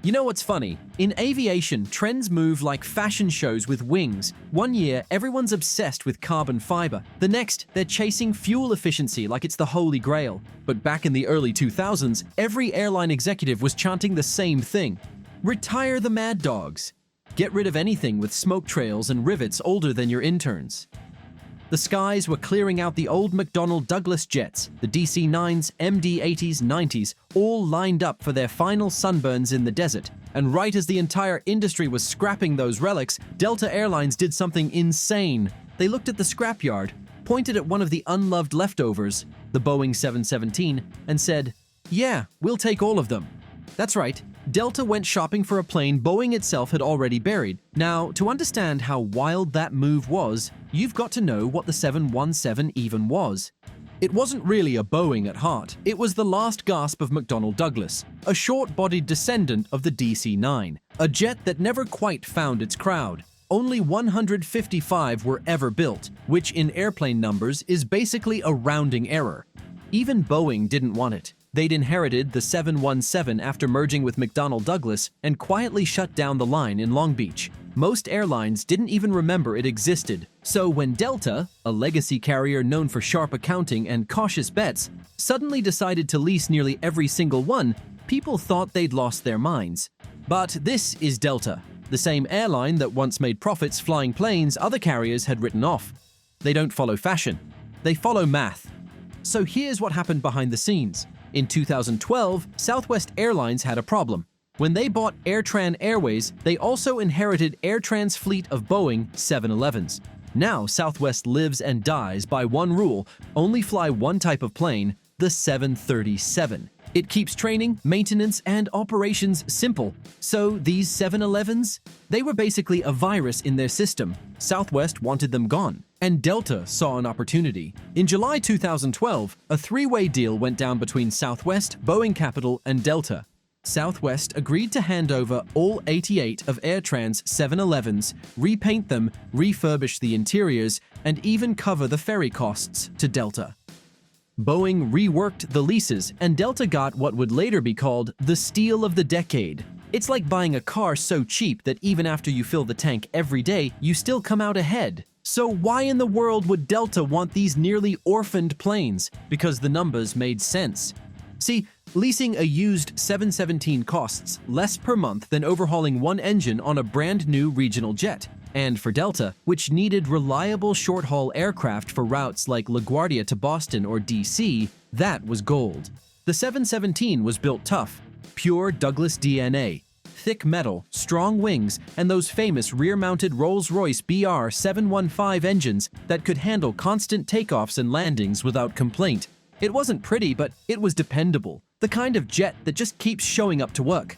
You know what's funny? In aviation, trends move like fashion shows with wings. One year, everyone's obsessed with carbon fiber. The next, they're chasing fuel efficiency like it's the holy grail. But back in the early 2000s, every airline executive was chanting the same thing. Retire the mad dogs. Get rid of anything with smoke trails and rivets older than your interns. The skies were clearing out the old McDonnell Douglas jets, the DC-9s, MD-80s, 90s, all lined up for their final sunburns in the desert. And right as the entire industry was scrapping those relics, Delta Airlines did something insane. They looked at the scrapyard, pointed at one of the unloved leftovers, the Boeing 717, and said, "Yeah, we'll take all of them." That's right. Delta went shopping for a plane Boeing itself had already buried. Now, to understand how wild that move was, you've got to know what the 717 even was. It wasn't really a Boeing at heart. It was the last gasp of McDonnell Douglas, a short-bodied descendant of the DC-9, a jet that never quite found its crowd. Only 155 were ever built, which in airplane numbers is basically a rounding error. Even Boeing didn't want it. They'd inherited the 717 after merging with McDonnell Douglas and quietly shut down the line in Long Beach. Most airlines didn't even remember it existed. So when Delta, a legacy carrier known for sharp accounting and cautious bets, suddenly decided to lease nearly every single one, people thought they'd lost their minds. But this is Delta, the same airline that once made profits flying planes other carriers had written off. They don't follow fashion. They follow math. So here's what happened behind the scenes. In 2012, Southwest Airlines had a problem. When they bought AirTran Airways, they also inherited AirTran's fleet of Boeing 711s. Now Southwest lives and dies by one rule: only fly one type of plane, the 737. It keeps training, maintenance, and operations simple. So these 711s? They were basically a virus in their system. Southwest wanted them gone, and Delta saw an opportunity. In July 2012, a three-way deal went down between Southwest, Boeing Capital, and Delta. Southwest agreed to hand over all 88 of AirTran's 711s, repaint them, refurbish the interiors, and even cover the ferry costs to Delta. Boeing reworked the leases, and Delta got what would later be called the steal of the decade. It's like buying a car so cheap that even after you fill the tank every day, you still come out ahead. So why in the world would Delta want these nearly orphaned planes? Because the numbers made sense. See, leasing a used 717 costs less per month than overhauling one engine on a brand new regional jet. And for Delta, which needed reliable short-haul aircraft for routes like LaGuardia to Boston or DC, that was gold. The 717 was built tough, pure Douglas DNA, thick metal, strong wings, and those famous rear-mounted Rolls-Royce BR 715 engines that could handle constant takeoffs and landings without complaint. It wasn't pretty, but it was dependable, the kind of jet that just keeps showing up to work.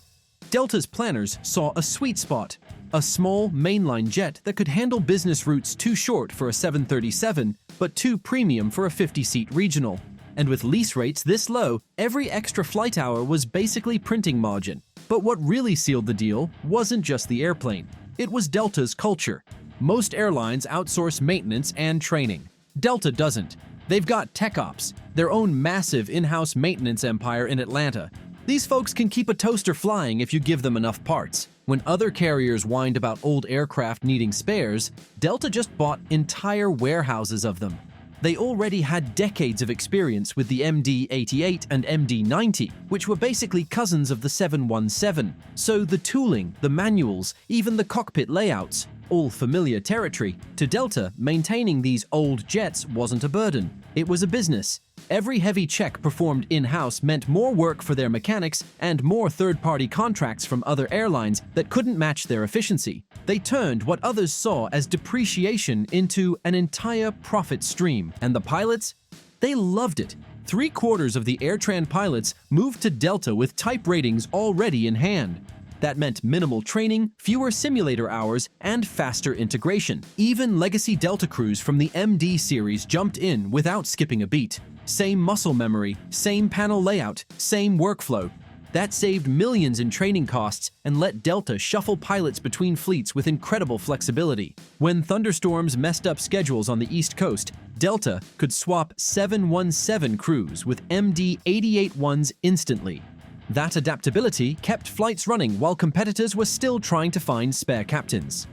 Delta's planners saw a sweet spot, a small mainline jet that could handle business routes too short for a 737, but too premium for a 50-seat regional. And with lease rates this low, every extra flight hour was basically printing margin. But what really sealed the deal wasn't just the airplane. It was Delta's culture. Most airlines outsource maintenance and training. Delta doesn't. They've got Tech Ops, their own massive in-house maintenance empire in Atlanta. These folks can keep a toaster flying if you give them enough parts. When other carriers whined about old aircraft needing spares, Delta just bought entire warehouses of them. They already had decades of experience with the MD-88 and MD-90, which were basically cousins of the 717. So the tooling, the manuals, even the cockpit layouts, all familiar territory. To Delta, maintaining these old jets wasn't a burden. It was a business. Every heavy check performed in-house meant more work for their mechanics and more third-party contracts from other airlines that couldn't match their efficiency. They turned what others saw as depreciation into an entire profit stream. And the pilots? They loved it. 3/4 of the AirTran pilots moved to Delta with type ratings already in hand. That meant minimal training, fewer simulator hours, and faster integration. Even legacy Delta crews from the MD series jumped in without skipping a beat. Same muscle memory, same panel layout, same workflow. That saved millions in training costs and let Delta shuffle pilots between fleets with incredible flexibility. When thunderstorms messed up schedules on the East Coast, Delta could swap 717 crews with MD-88 ones instantly. That adaptability kept flights running while competitors were still trying to find spare captains.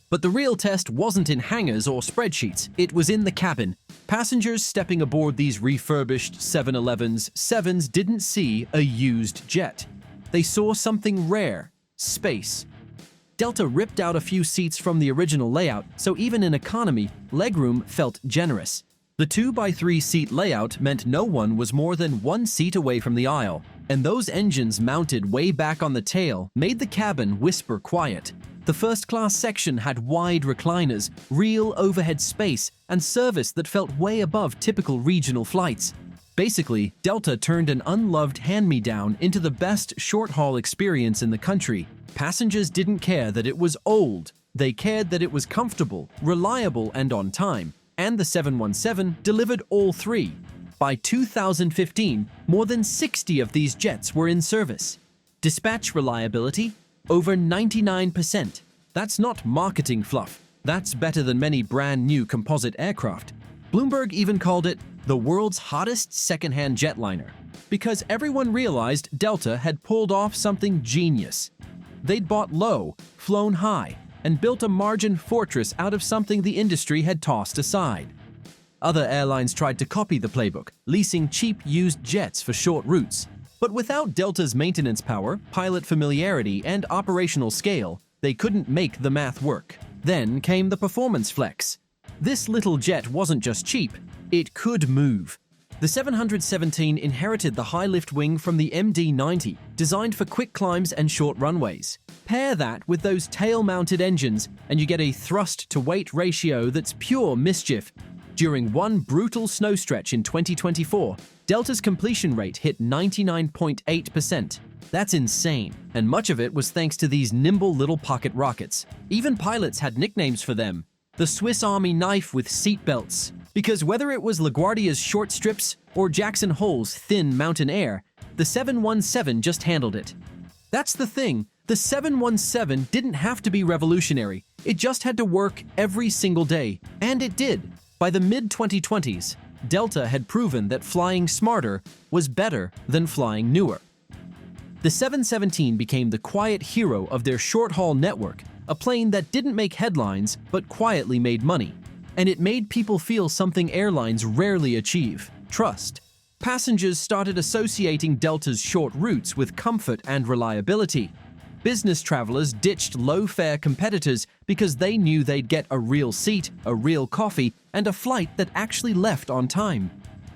But the real test wasn't in hangars or spreadsheets, it was in the cabin. Passengers stepping aboard these refurbished 711s, 7s didn't see a used jet. They saw something rare: space. Delta ripped out a few seats from the original layout, so even in economy, legroom felt generous. The 2x3 seat layout meant no one was more than one seat away from the aisle, and those engines mounted way back on the tail made the cabin whisper quiet. The first-class section had wide recliners, real overhead space, and service that felt way above typical regional flights. Basically, Delta turned an unloved hand-me-down into the best short-haul experience in the country. Passengers didn't care that it was old. They cared that it was comfortable, reliable, and on time. And the 717 delivered all three. By 2015, more than 60 of these jets were in service. Dispatch reliability? Over 99%. That's not marketing fluff. That's better than many brand new composite aircraft. Bloomberg even called it the world's hottest second-hand jetliner, because everyone realized Delta had pulled off something genius. They'd bought low, flown high, and built a margin fortress out of something the industry had tossed aside. Other airlines tried to copy the playbook, leasing cheap used jets for short routes. But without Delta's maintenance power, pilot familiarity, and operational scale, they couldn't make the math work. Then came the Performance Flex. This little jet wasn't just cheap, it could move. The 717 inherited the high-lift wing from the MD-90, designed for quick climbs and short runways. Pair that with those tail-mounted engines, and you get a thrust-to-weight ratio that's pure mischief. During one brutal snow stretch in 2024, Delta's completion rate hit 99.8%. That's insane, and much of it was thanks to these nimble little pocket rockets. Even pilots had nicknames for them. The Swiss Army knife with seatbelts. Because whether it was LaGuardia's short strips or Jackson Hole's thin mountain air, the 717 just handled it. That's the thing, the 717 didn't have to be revolutionary. It just had to work every single day, and it did. By the mid-2020s, Delta had proven that flying smarter was better than flying newer. The 717 became the quiet hero of their short-haul network, a plane that didn't make headlines but quietly made money. And it made people feel something airlines rarely achieve: trust. Passengers started associating Delta's short routes with comfort and reliability. Business travelers ditched low-fare competitors because they knew they'd get a real seat, a real coffee, and a flight that actually left on time.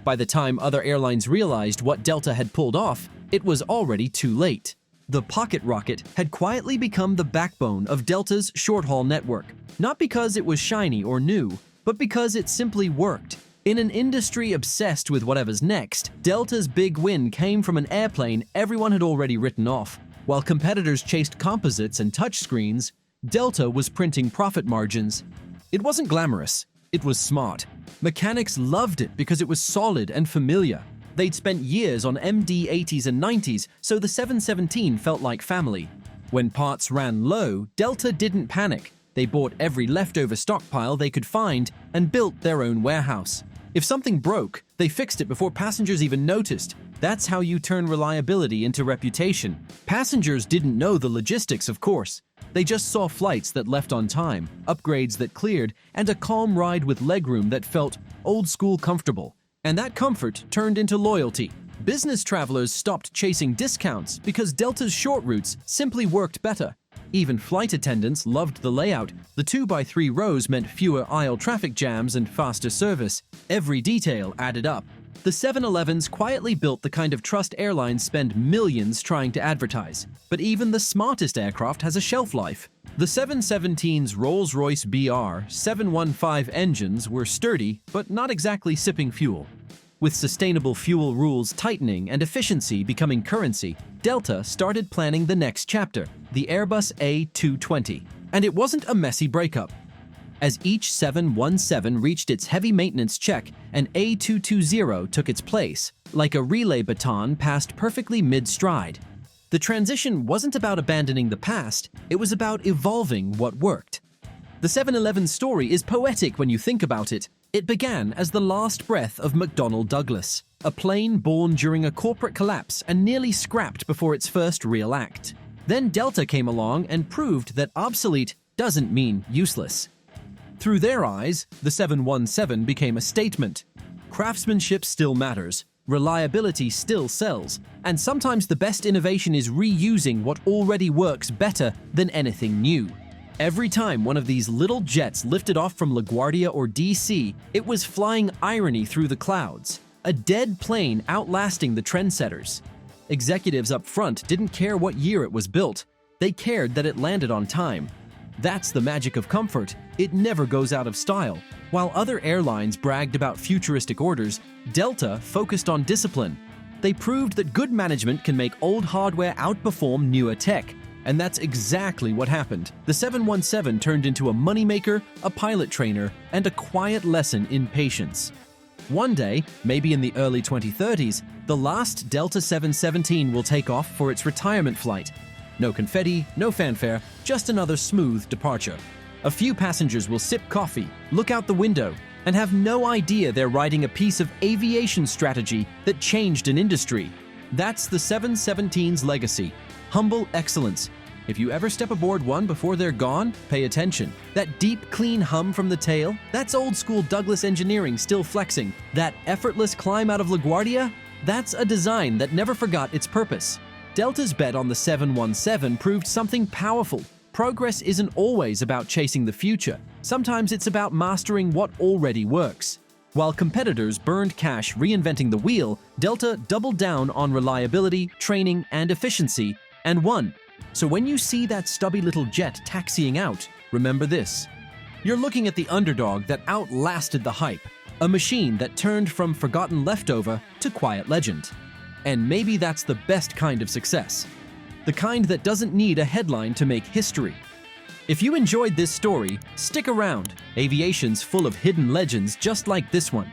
By the time other airlines realized what Delta had pulled off, it was already too late. The pocket rocket had quietly become the backbone of Delta's short-haul network, not because it was shiny or new, but because it simply worked. In an industry obsessed with whatever's next, Delta's big win came from an airplane everyone had already written off. While competitors chased composites and touchscreens, Delta was printing profit margins. It wasn't glamorous, it was smart. Mechanics loved it because it was solid and familiar. They'd spent years on MD-80s and 90s, so the 717 felt like family. When parts ran low, Delta didn't panic. They bought every leftover stockpile they could find and built their own warehouse. If something broke, they fixed it before passengers even noticed. That's how you turn reliability into reputation. Passengers didn't know the logistics, of course. They just saw flights that left on time, upgrades that cleared, and a calm ride with legroom that felt old-school comfortable. And that comfort turned into loyalty. Business travelers stopped chasing discounts because Delta's short routes simply worked better. Even flight attendants loved the layout. The 2x3 rows meant fewer aisle traffic jams and faster service. Every detail added up. The 711s quietly built the kind of trust airlines spend millions trying to advertise. But even the smartest aircraft has a shelf life. The 717's Rolls-Royce BR 715 engines were sturdy, but not exactly sipping fuel. With sustainable fuel rules tightening and efficiency becoming currency, Delta started planning the next chapter, the Airbus A220. And it wasn't a messy breakup. As each 717 reached its heavy maintenance check, an A220 took its place, like a relay baton passed perfectly mid-stride. The transition wasn't about abandoning the past, it was about evolving what worked. The 711 story is poetic when you think about it. It began as the last breath of McDonnell Douglas. a plane born during a corporate collapse and nearly scrapped before its first real act. Then Delta came along and proved that obsolete doesn't mean useless. Through their eyes, the 717 became a statement. Craftsmanship still matters, reliability still sells, and sometimes the best innovation is reusing what already works better than anything new. Every time one of these little jets lifted off from LaGuardia or DC, it was flying irony through the clouds, a dead plane outlasting the trendsetters. Executives up front didn't care what year it was built. They cared that it landed on time. That's the magic of comfort. It never goes out of style. While other airlines bragged about futuristic orders, Delta focused on discipline. They proved that good management can make old hardware outperform newer tech. And that's exactly what happened. The 717 turned into a moneymaker, a pilot trainer, and a quiet lesson in patience. One day, maybe in the early 2030s, the last Delta 717 will take off for its retirement flight. No confetti, no fanfare, just another smooth departure. A few passengers will sip coffee, look out the window, and have no idea they're riding a piece of aviation strategy that changed an industry. That's the 717's legacy. Humble excellence. If you ever step aboard one before they're gone, pay attention. That deep, clean hum from the tail, that's old-school Douglas engineering still flexing. That effortless climb out of LaGuardia, that's a design that never forgot its purpose. Delta's bet on the 717 proved something powerful. Progress isn't always about chasing the future. Sometimes it's about mastering what already works. While competitors burned cash reinventing the wheel, Delta doubled down on reliability, training, and efficiency, and won. So when you see that stubby little jet taxiing out, remember this. You're looking at the underdog that outlasted the hype, a machine that turned from forgotten leftover to quiet legend. And maybe that's the best kind of success. The kind that doesn't need a headline to make history. If you enjoyed this story, stick around. Aviation's full of hidden legends just like this one.